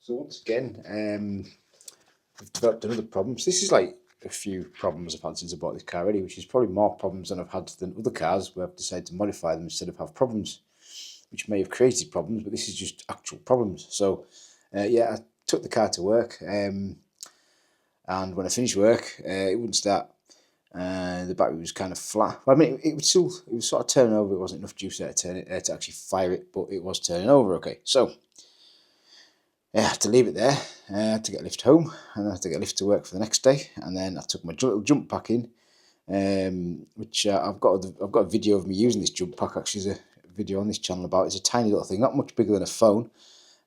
So once again, I've developed another problem. So this is like a few problems I've had since I bought this car already, which is probably more problems than I've had than other cars where I've decided to modify them instead of have problems, which may have created problems, but this is just actual problems. So yeah, I took the car to work, and when I finished work, it wouldn't start. The battery was kind of flat. Well, I mean, it was sort of turning over. It wasn't enough juice there to actually fire it, but it was turning over. Okay, so I had to leave it there. I had to get a lift home, and I had to get a lift to work for the next day. And then I took my little jump pack in, which I've got a video of me using this jump pack. Actually, there's a video on this channel about it. It's a tiny little thing, not much bigger than a phone.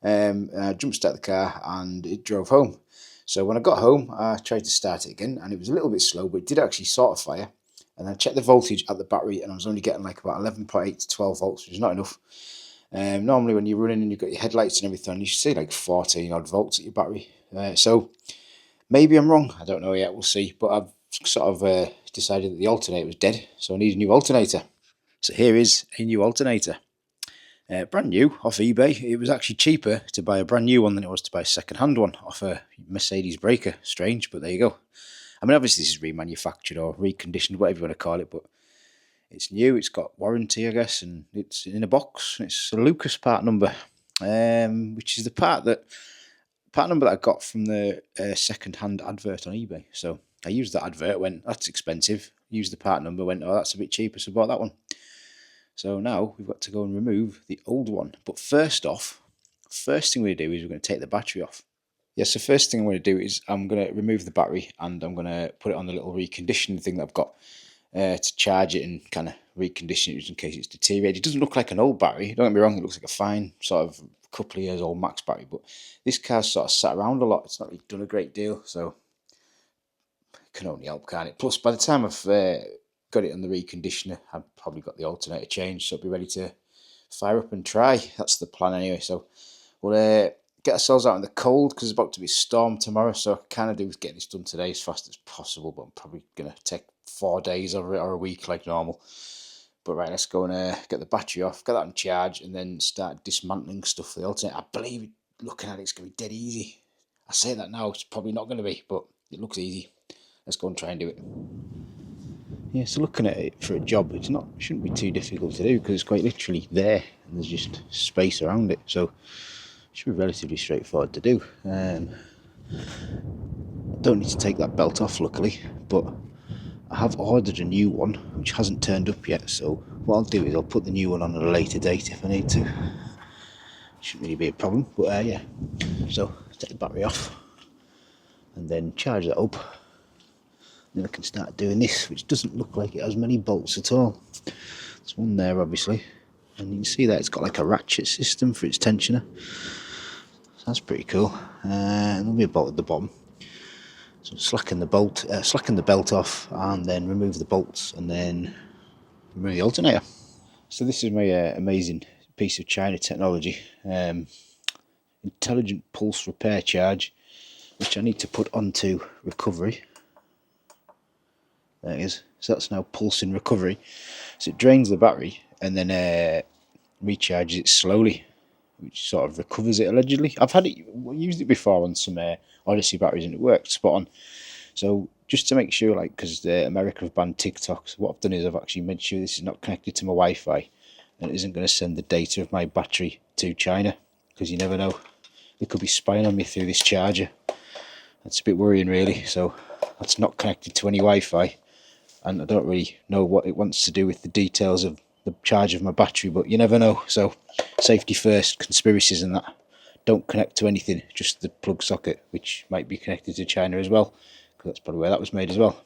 I jump started the car, and it drove home. So when I got home, I tried to start it again, and it was a little bit slow, but it did actually sort of fire. And I checked the voltage at the battery, and I was only getting like about 11.8 to 12 volts, which is not enough. Normally when you're running and you've got your headlights and everything, you should see like 14 odd volts at your battery. So maybe I'm wrong, I don't know yet, we'll see. But I've sort of decided that the alternator was dead, so I need a new alternator. So here is a new alternator. Brand new off eBay. It was actually cheaper to buy a brand new one than it was to buy a second-hand one off a Mercedes breaker. Strange, but there you go. I mean, obviously this is remanufactured or reconditioned, whatever you want to call it, but it's new, it's got warranty, I guess, and it's in a box. It's a Lucas part number, which is the part number that I got from the second-hand advert on eBay. So I used that advert, went, that's expensive. Used the part number, went, oh, that's a bit cheaper, so I bought that one. So now we've got to go and remove the old one. But first thing we're going to do is we're going to take the battery off. Yeah, so first thing I'm going to do is I'm going to remove the battery, and I'm going to put it on the little reconditioning thing that I've got to charge it and kind of recondition it just in case it's deteriorated. It doesn't look like an old battery, don't get me wrong, it looks like a fine sort of couple of years old max battery, but this car's sort of sat around a lot. It's not really done a great deal, so it can only help, can't it? Plus, by the time I've got it on the reconditioner, I've probably got the alternator changed, so I'll be ready to fire up and try. That's the plan anyway. So we'll get ourselves out in the cold because it's about to be a storm tomorrow, so I kind of do is getting this done today as fast as possible, but I'm probably going to take 4 days or a week like normal. But right, let's go and get the battery off, get that in charge, and then start dismantling stuff for the alternator. I believe, looking at it, it's going to be dead easy. I say that now, it's probably not going to be, but it looks easy. Let's go and try and do it. Yeah, so looking at it for a job, it shouldn't be too difficult to do because it's quite literally there and there's just space around it, so it should be relatively straightforward to do. I don't need to take that belt off, luckily, but I have ordered a new one which hasn't turned up yet, so what I'll do is I'll put the new one on at a later date if I need to. Shouldn't really be a problem, but yeah. So take the battery off and then charge that up. Then I can start doing this, which doesn't look like it has many bolts at all. There's one there, obviously, and you can see that it's got like a ratchet system for its tensioner. So that's pretty cool. And there'll be a bolt at the bottom. So slacken the belt off, and then remove the bolts, and then remove the alternator. So this is my amazing piece of China technology, intelligent pulse repair charge, which I need to put onto recovery. There it is. So that's now pulsing recovery. So it drains the battery and then recharges it slowly, which sort of recovers it allegedly. I've used it before on some Odyssey batteries and it worked spot on. So just to make sure, like, because America have banned TikTok, so what I've done is I've actually made sure this is not connected to my Wi-Fi and it isn't going to send the data of my battery to China, because you never know, they could be spying on me through this charger. That's a bit worrying really. So that's not connected to any Wi-Fi. And I don't really know what it wants to do with the details of the charge of my battery, but you never know. So safety first, conspiracies and that. Don't connect to anything, just the plug socket, which might be connected to China as well, because that's probably where that was made as well.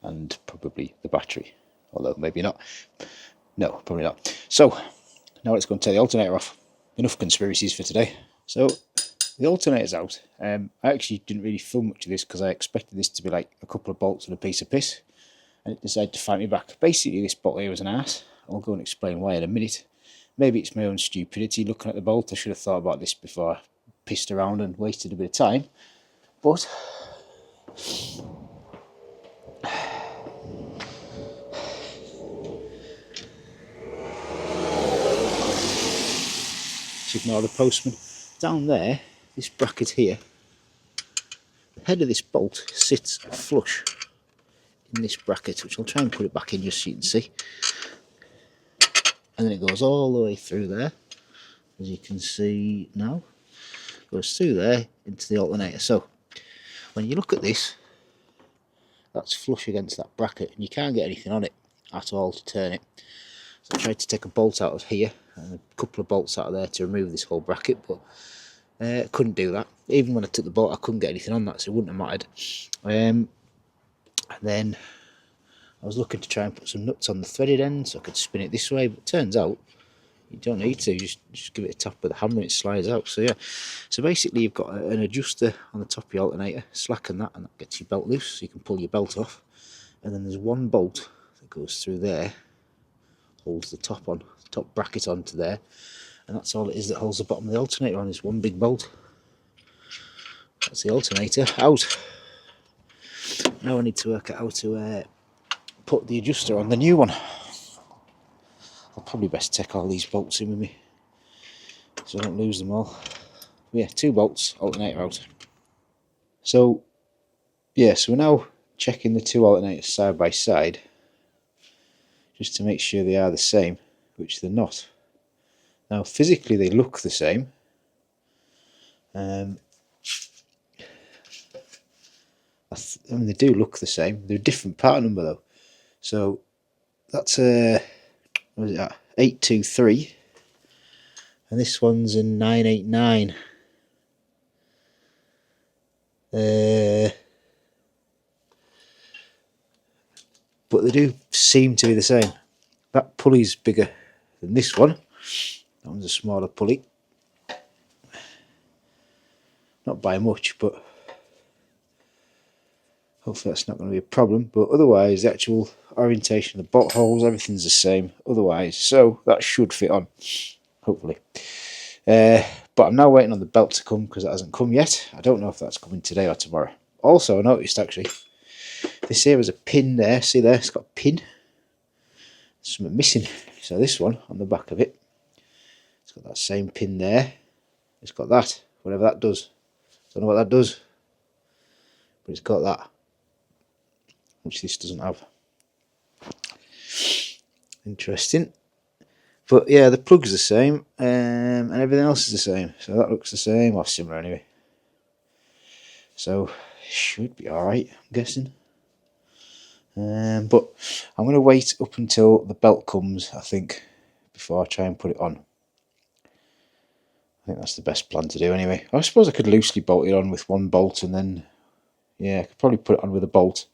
And probably the battery, although maybe not. No, probably not. So now let's go and take the alternator off. Enough conspiracies for today. So the alternator's out. I actually didn't really film much of this because I expected this to be like a couple of bolts and a piece of piss. And it decided to fight me back. Basically, this bolt here was an arse. I'll go and explain why in a minute. Maybe it's my own stupidity looking at the bolt. I should have thought about this before I pissed around and wasted a bit of time. But just ignore the postman. Down there, this bracket here, the head of this bolt sits flush in this bracket, which I'll try and put it back in just so you can see. And then it goes all the way through there, as you can see now. Goes through there into the alternator. So when you look at this, that's flush against that bracket, and you can't get anything on it at all to turn it. So I tried to take a bolt out of here and a couple of bolts out of there to remove this whole bracket, but couldn't do that. Even when I took the bolt, I couldn't get anything on that, so it wouldn't have mattered. And then I was looking to try and put some nuts on the threaded end so I could spin it this way, but it turns out you don't need to, just give it a tap with a hammer and it slides out. So yeah, so basically you've got an adjuster on the top of your alternator, slacken that and that gets your belt loose so you can pull your belt off. And then there's one bolt that goes through there, holds the top bracket onto there, and that's all it is that holds the bottom of the alternator on, is one big bolt. That's the alternator out. Now I need to work out how to put the adjuster on the new one. I'll probably best take all these bolts in with me so I don't lose them all. But yeah, 2 bolts, alternator out. So yeah, so we're now checking the 2 alternators side by side just to make sure they are the same, which they're not. Now physically they look the same. I mean they do look the same. They're a different part number though. So that's what is that? 823, and this one's a 989. But they do seem to be the same. That pulley's bigger than this one. That one's a smaller pulley. Not by much, but hopefully that's not going to be a problem. But otherwise, the actual orientation of the bolt holes, everything's the same otherwise. So that should fit on, hopefully. But I'm now waiting on the belt to come because it hasn't come yet. I don't know if that's coming today or tomorrow. Also, I noticed actually, this here has a pin there. See there? It's got a pin. There's something missing. So this one on the back of it, it's got that same pin there. It's got that, whatever that does. Don't know what that does, but it's got that, which this doesn't have. Interesting. But yeah, the plug's the same, and everything else is the same. So that looks the same, or similar anyway. So should be alright, I'm guessing. But I'm going to wait up until the belt comes, I think, before I try and put it on. I think that's the best plan to do anyway. I suppose I could loosely bolt it on with one bolt and then, yeah, I could probably put it on with a bolt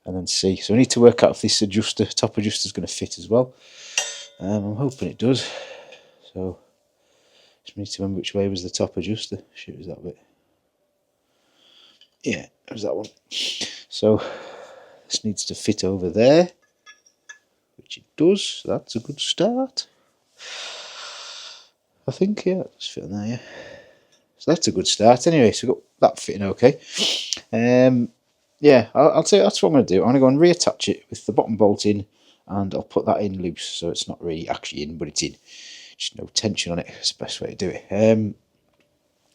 and then see. So I need to work out if this top adjuster is going to fit as well. I'm hoping it does. So just need to remember which way was the top adjuster. Shoot, it was that bit. Yeah, it was that one. So this needs to fit over there, which it does. So that's a good start, I think. Yeah, let's fit in there. Yeah, so that's a good start anyway. So got that fitting okay. Yeah, I'll tell you, that's what I'm going to do. I'm going to go and reattach it with the bottom bolt in, and I'll put that in loose, so it's not really actually in, but it's in. Just no tension on it. It's the best way to do it.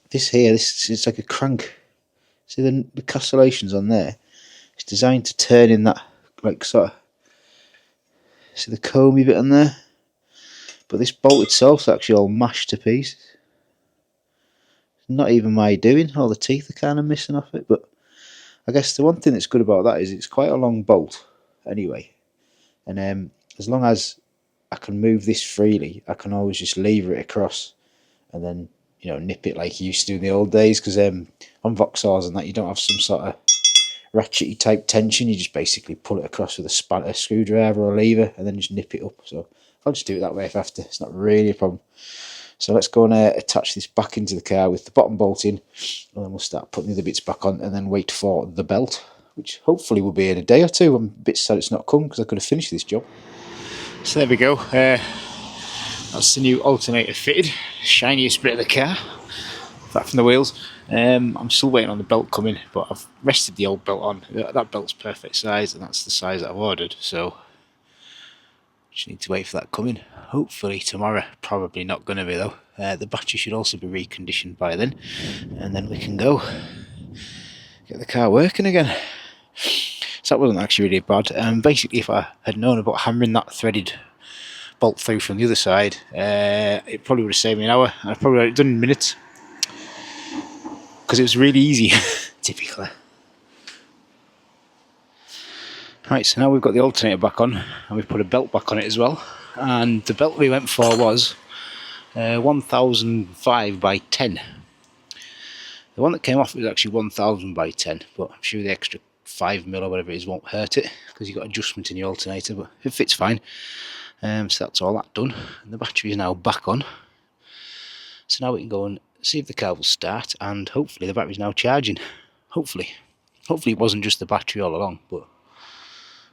This here, this is like a crank. See the castellations on there? It's designed to turn in that, like, sort of, see the comby bit on there? But this bolt itself's actually all mashed to pieces. It's not even my doing. All the teeth are kind of missing off it, but I guess the one thing that's good about that is it's quite a long bolt anyway. And as long as I can move this freely, I can always just lever it across and then, you know, nip it like you used to do in the old days. Because on Vauxhalls and that, you don't have some sort of ratchety type tension. You just basically pull it across with a screwdriver or a lever and then just nip it up. So I'll just do it that way if I have to. It's not really a problem. So let's go and attach this back into the car with the bottom bolt in, and then we'll start putting the other bits back on and then wait for the belt, which hopefully will be in a day or two. I'm a bit sad it's not come because I could have finished this job. So there we go. That's the new alternator fitted. Shiniest bit of the car. That from the wheels. I'm still waiting on the belt coming, but I've rested the old belt on. That belt's perfect size, and that's the size that I've ordered. So Just need to wait for that coming. Hopefully tomorrow. Probably not going to be though. The battery should also be reconditioned by then, and then we can go get the car working again. So that wasn't actually really bad. Basically, if I had known about hammering that threaded bolt through from the other side, it probably would have saved me an hour. I probably would have done in minutes because it was really easy. Typically. Right, so now we've got the alternator back on, and we've put a belt back on it as well. And the belt we went for was 1005 by 10. The one that came off was actually 1000 by 10, but I'm sure the extra 5mm or whatever it is won't hurt it, because you've got adjustment in the alternator, but it fits fine. So that's all that done, and the battery is now back on. So now we can go and see if the car will start, and hopefully the battery's now charging. Hopefully it wasn't just the battery all along, but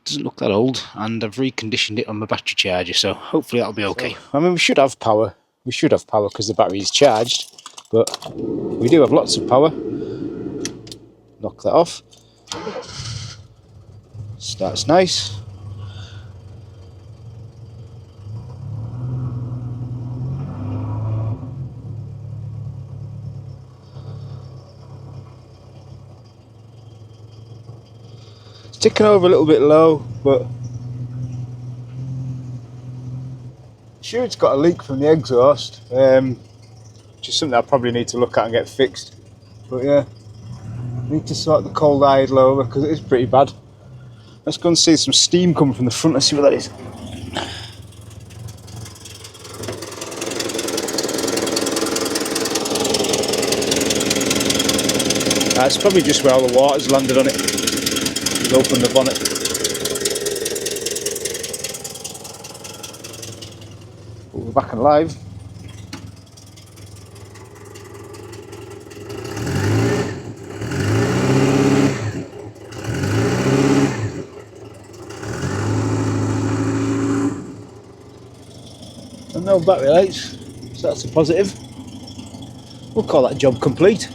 doesn't look that old, and I've reconditioned it on my battery charger, so hopefully that'll be okay. So, I mean, we should have power because the battery is charged, but we do have lots of power. Knock that off. Starts nice. Ticking over a little bit low, but sure it's got a leak from the exhaust, which is something I probably need to look at and get fixed. But yeah, need to sort the cold idle over because it is pretty bad. Let's go and see some steam coming from the front. Let's see what that is. It's probably just where all the water's landed on it. Open the bonnet. We're back and live. And no battery lights, so that's a positive. We'll call that job complete.